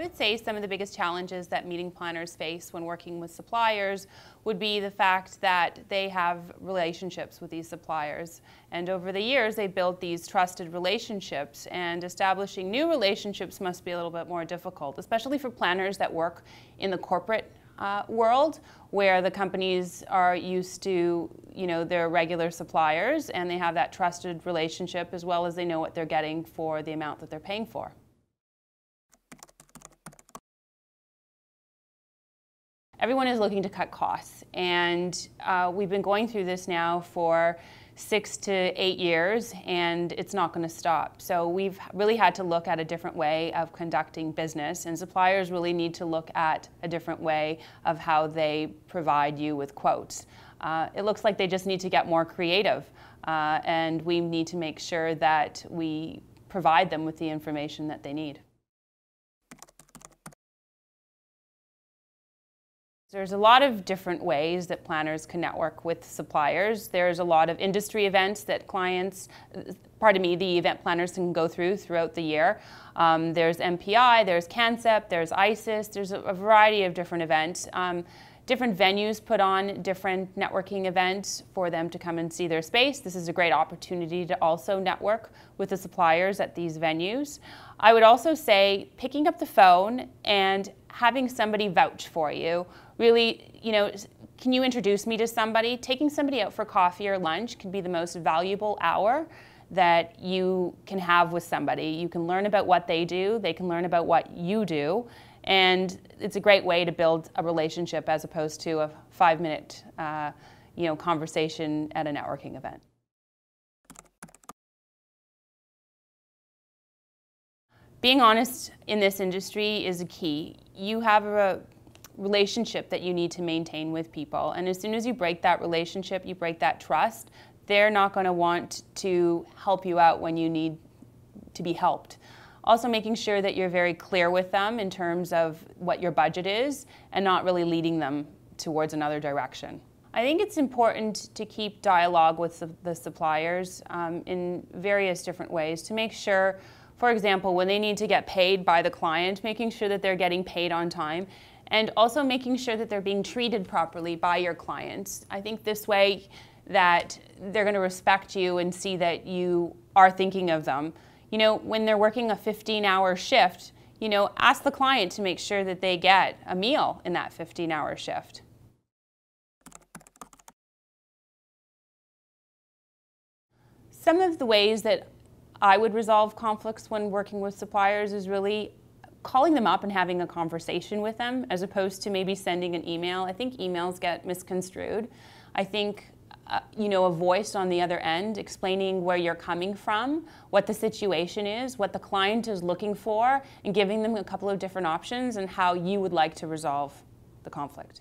would say some of the biggest challenges that meeting planners face when working with suppliers would be the fact that they have relationships with these suppliers. And over the years, they built these trusted relationships, and establishing new relationships must be a little bit more difficult, especially for planners that work in the corporate world, where the companies are used to, their regular suppliers, and they have that trusted relationship, as well as they know what they're getting for the amount that they're paying for. Everyone is looking to cut costs, and we've been going through this now for 6 to 8 years, and it's not going to stop. So we've really had to look at a different way of conducting business, and suppliers really need to look at a different way of how they provide you with quotes. It looks like they just need to get more creative, and we need to make sure that we provide them with the information that they need. There's a lot of different ways that planners can network with suppliers. There's a lot of industry events that the event planners can go throughout the year. There's MPI, there's CANCEP, there's ISIS, there's a variety of different events. Different venues put on different networking events for them to come and see their space. This is a great opportunity to also network with the suppliers at these venues. I would also say picking up the phone and having somebody vouch for you. Really, can you introduce me to somebody? Taking somebody out for coffee or lunch can be the most valuable hour that you can have with somebody. You can learn about what they do, they can learn about what you do, and it's a great way to build a relationship as opposed to a 5-minute conversation at a networking event. Being honest in this industry is a key. You have a relationship that you need to maintain with people, and as soon as you break that relationship, you break that trust, they're not going to want to help you out when you need to be helped. Also making sure that you're very clear with them in terms of what your budget is and not really leading them towards another direction. I think it's important to keep dialogue with the suppliers in various different ways to make sure, for example, when they need to get paid by the client, making sure that they're getting paid on time, and also making sure that they're being treated properly by your clients. I think this way that they're going to respect you and see that you are thinking of them. When they're working a 15-hour shift, ask the client to make sure that they get a meal in that 15-hour shift. Some of the ways that I would resolve conflicts when working with suppliers is really calling them up and having a conversation with them as opposed to maybe sending an email. I think emails get misconstrued. I think a voice on the other end explaining where you're coming from, what the situation is, what the client is looking for, and giving them a couple of different options and how you would like to resolve the conflict.